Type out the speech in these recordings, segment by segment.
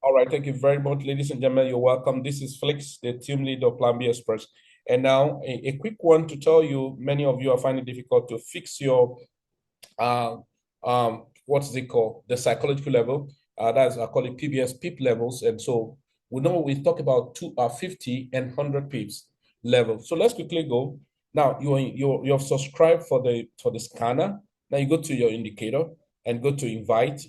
All right, thank you very much, ladies and gentlemen. You're welcome. This is Felix, the team lead of Plan B Express. And now a quick one to tell you, many of you are finding it difficult to fix your what's it called? The psychological level. That's I call it PBS PIP levels. And so we know we talk about 50 and 100 pips level. So let's quickly go. Now you have subscribed for the scanner. Now you go to your indicator and go to invite,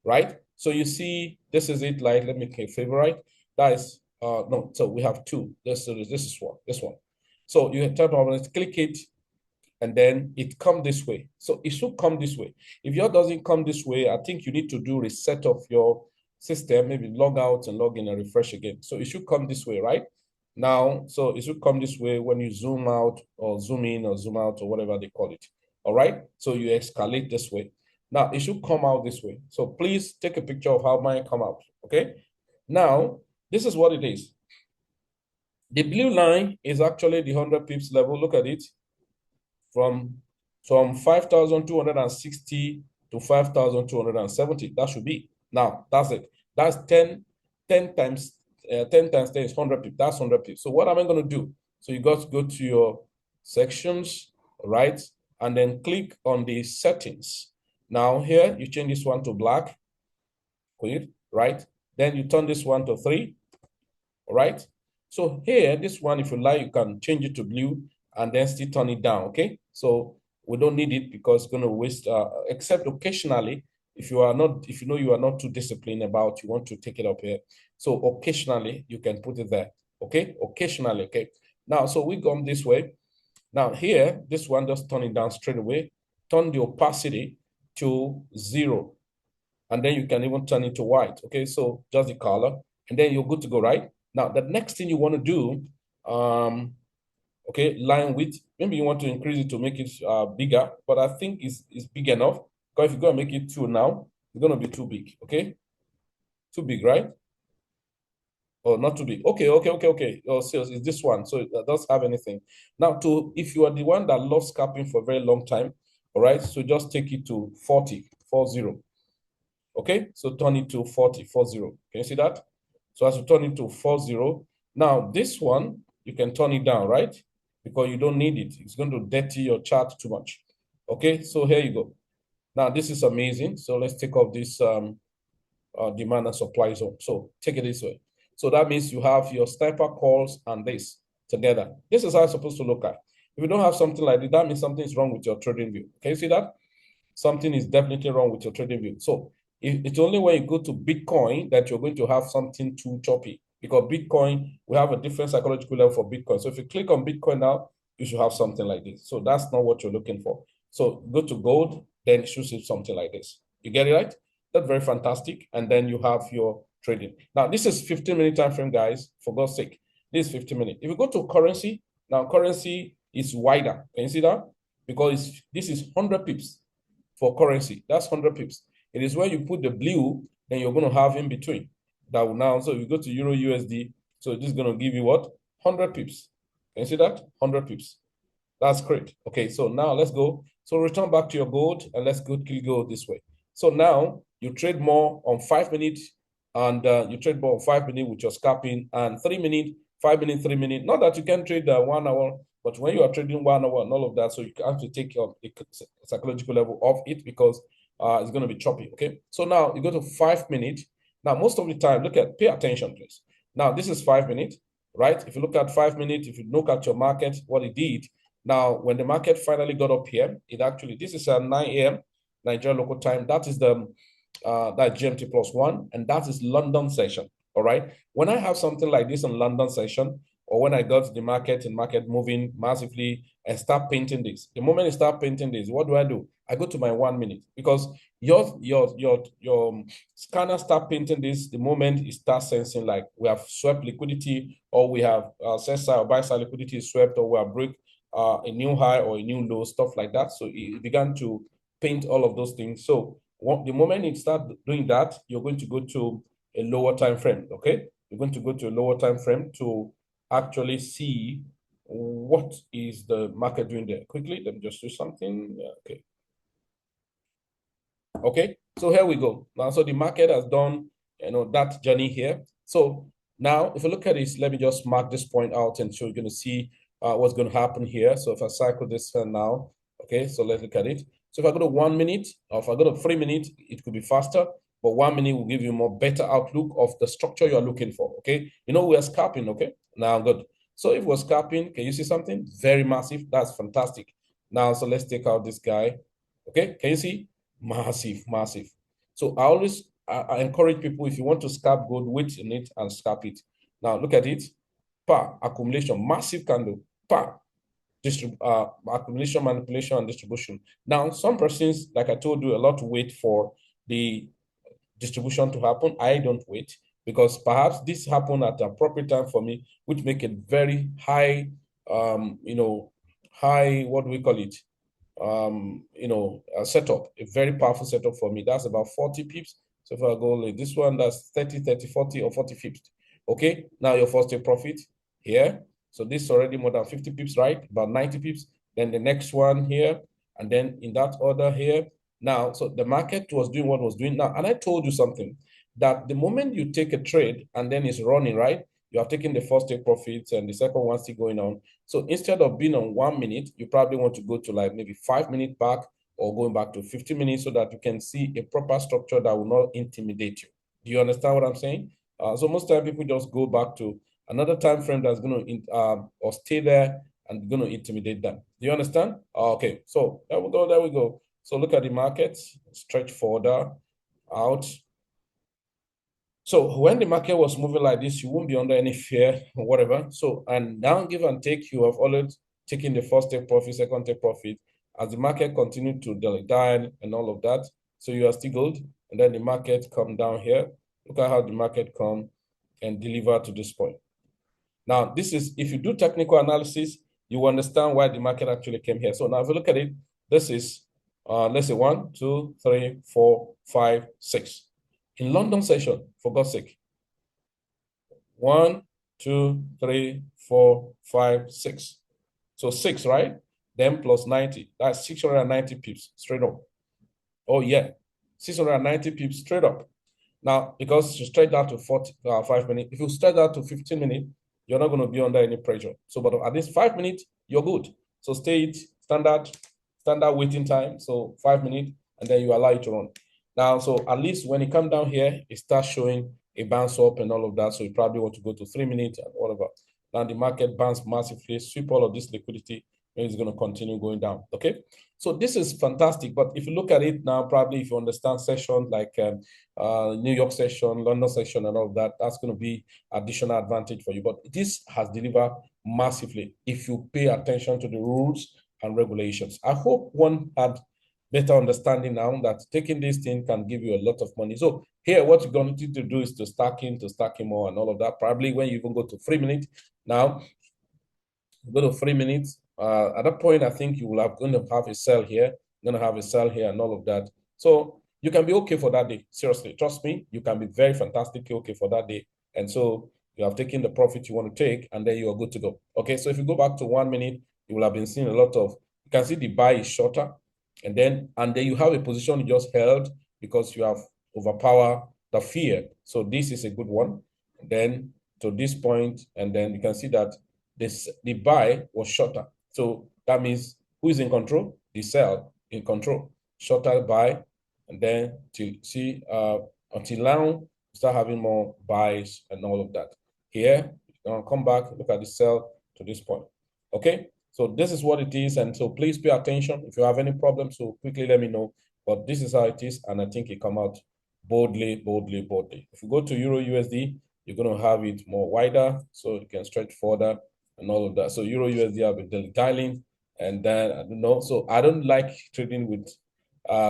right? So you see, this is it. Like, let me click favorite. That is no. So we have two. This is one. This one. So you tap on it, click it, and then it come this way. So it should come this way. If yours doesn't come this way, I think you need to do reset of your system, maybe log out and log in and refresh again. So it should come this way, right? Now, so it should come this way when you zoom out or zoom in or zoom out or whatever they call it. All right. So you escalate this way. Now it should come out this way. So please take a picture of how mine come out. Okay. Now, this is what it is. The blue line is actually the 100 pips level. Look at it. From 5,260 to 5,270. That should be. Now, that's it. That's 10 times 10 times 10 is 100 pips. That's 100 pips. So what am I going to do? So you got to go to your sections, right? And then click on the settings. Now here, you change this one to black, right? Then you turn this one to 3, all right? So here, this one, if you like, you can change it to blue and then still turn it down, okay? So we don't need it because it's going to waste, except occasionally, if you know you are not too disciplined about, you want to take it up here. So occasionally, you can put it there, okay? Occasionally, okay? Now, so we go this way. Now here, this one, just turn it down straight away. Turn the opacity to 0. And then you can even turn it to white, okay? So just the color, and then you're good to go, right? Now, the next thing you want to do, okay, line width, maybe you want to increase it to make it bigger, but I think it's big enough, because if you're going to make it 2 now, it's going to be too big, okay? Too big, right? Oh, not too big. Okay. Oh, so it's this one, so it doesn't have anything. Now, if you are the one that loves scalping for a very long time, all right, so just take it to 40. Okay, so turn it to 40. Can you see that? So as you turn it to 40, now this one, you can turn it down, right? Because you don't need it. It's going to dirty your chart too much. Okay, so here you go. Now this is amazing. So let's take off this demand and supply zone. So take it this way. So that means you have your sniper calls and this together. This is how it's supposed to look like. If you don't have something like this, that means something is wrong with your trading view. Can you see that? Something is definitely wrong with your trading view. So it's only when you go to Bitcoin that you're going to have something too choppy, because Bitcoin, we have a different psychological level for Bitcoin. So if you click on Bitcoin now, you should have something like this. So that's not what you're looking for. So go to gold, then it should see something like this. You get it right? That's very fantastic. And then you have your trading. Now, this is 15-minute time frame, guys, for God's sake. This is 15 minutes. If you go to currency, now currency is wider. Can you see that? Because this is 100 pips for currency. That's 100 pips. It is when you put the blue, then you're going to have in between. That will now, so you go to Euro USD, so this is going to give you what? 100 pips. Can you see that? 100 pips. That's great. Okay, so now let's go. So return back to your gold and let's go this way. So now you trade more on 5 minutes, and you trade more on 5 minutes with your scalping, and 3 minutes, 5 minutes, 3 minutes. Not that you can trade 1 hour, but when you are trading 1 hour and all of that, so you have to take your psychological level off it, because it's going to be choppy. Okay, so now you go to 5 minutes. Now, most of the time, pay attention, please. Now, this is 5 minutes, right? If you look at 5 minutes, if you look at your market, what it did. Now, when the market finally got up here, this is at 9 a.m. Nigeria local time. That is that GMT +1, and that is London session. All right. When I have something like this in London session, or when I go to the market and market moving massively, and start painting this. The moment I start painting this, what do? I go to my 1 minute, because your scanner start painting this the moment it starts sensing like we have swept liquidity, or we have sell side or buy side liquidity is swept, or we have break a new high or a new low, stuff like that. So it began to paint all of those things. So the moment it starts doing that, you're going to go to a lower time frame. Okay, you're going to go to a lower time frame to actually see what is the market doing there. Quickly, let me just do something. Okay, so here we go. Now, so the market has done that journey here. So now, if you look at this, let me just mark this point out, and so you're going to see what's going to happen here. So if I cycle this now, okay, so let's look at it. So if I go to 1 minute, or if I go to 3 minutes, it could be faster, but 1 minute will give you more better outlook of the structure you're looking for, okay? We are scalping, okay? Now, good. So if we're scalping, can you see something? Very massive. That's fantastic. Now, so let's take out this guy, okay? Can you see? Massive, massive. So I encourage people, if you want to scalp gold, wait in it and scalp it. Now, look at it. Accumulation, massive candle. Accumulation, manipulation, and distribution. Now, some persons, like I told you, a lot wait for the distribution to happen. I don't wait because perhaps this happened at the appropriate time for me, which make it very high, high, what do we call it? A setup, a very powerful setup for me. That's about 40 pips. So if I go like this one, that's 30, 30, 40, or 40 pips. Okay, now your first take profit here. So this is already more than 50 pips, right? About 90 pips. Then the next one here, and then in that order here. Now, so the market was doing what it was doing now. And I told you something, that the moment you take a trade and then it's running, right? You are taking the first take profits and the second one still going on. So instead of being on 1 minute, you probably want to go to like maybe 5 minutes back or going back to 15 minutes so that you can see a proper structure that will not intimidate you. Do you understand what I'm saying? So most time people just go back to another time frame that's going to or stay there and going to intimidate them. Do you understand? Okay, so there we go. There we go. So look at the market, stretch further out. So when the market was moving like this, you won't be under any fear or whatever. So, and now give and take, you have always taken the first take profit, second take profit. As the market continued to decline and all of that, so you are still good. And then the market come down here. Look at how the market come and deliver to this point. Now, this is, if you do technical analysis, you understand why the market actually came here. So now if you look at it, this is, let's say 1, 2, 3, 4, 5, 6. In London session, for God's sake. 1, 2, 3, 4, 5, 6. So 6, right? Then plus 90. That's 690 pips straight up. Oh, yeah. 690 pips straight up. Now, because you stretch that to 5 minutes, if you stretch that to 15 minutes, you're not going to be under any pressure. So, but at least 5 minutes, you're good. So stay it standard waiting time. So 5 minutes, and then you allow it to run. Now, so at least when it come down here, it starts showing a bounce up and all of that. So you probably want to go to 3 minutes and whatever. Now the market bounced massively, sweep all of this liquidity, and it's going to continue going down. Okay. So this is fantastic. But if you look at it now, probably if you understand sessions like New York session, London session, and all of that, that's going to be additional advantage for you. But this has delivered massively if you pay attention to the rules and regulations. I hope one had better understanding now that taking this thing can give you a lot of money. So here, what you're going to do is to stack in more and all of that. Probably when you even go to 3 minutes, now go to 3 minutes. At that point, I think you will have going to have a sell here, going to have a sell here and all of that. So you can be okay for that day. Seriously, trust me, you can be very fantastically okay for that day. And so you have taken the profit you want to take, and then you are good to go. Okay, so if you go back to 1 minute, you will have been seeing a lot of, you can see the buy is shorter, and then you have a position you just held because you have overpowered the fear. So this is a good one. And then to this point, and then you can see that the buy was shorter. So that means who is in control? The sell in control. Shorter buy, and then to see until now start having more buys and all of that. Here, come back, look at the sell to this point. Okay, so this is what it is, and so please pay attention. If you have any problems, so quickly let me know. But this is how it is, and I think it come out boldly, boldly, boldly. If you go to Euro USD, you're going to have it more wider, so you can stretch further and all of that. So Euro USD, I've been dialing, and then I don't know. So I don't like trading with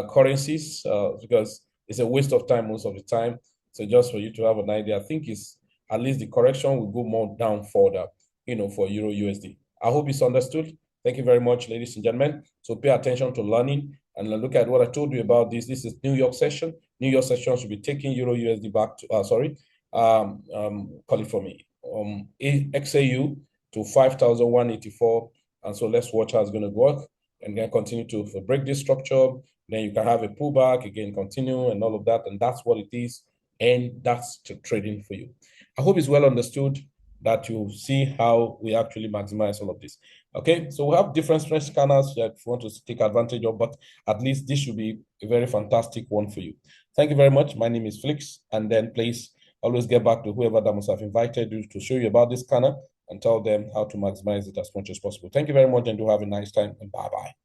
currencies because it's a waste of time most of the time. So just for you to have an idea, I think it's at least the correction will go more down further, for Euro USD. I hope it's understood. Thank you very much, ladies and gentlemen. So pay attention to learning and look at what I told you about this. This is New York session. New York session should be taking Euro USD back to, call it for me, XAU to 5,184. And so let's watch how it's going to work and then continue to break this structure. Then you can have a pullback, again, continue and all of that. And that's what it is. and that's trading for you. I hope it's well understood that you see how we actually maximize all of this. Okay, so we have different strength scanners that if you want to take advantage of, but at least this should be a very fantastic one for you. Thank you very much. My name is Felix, and then please always get back to whoever that must have invited you to show you about this scanner and tell them how to maximize it as much as possible. Thank you very much, and do have a nice time, and bye-bye.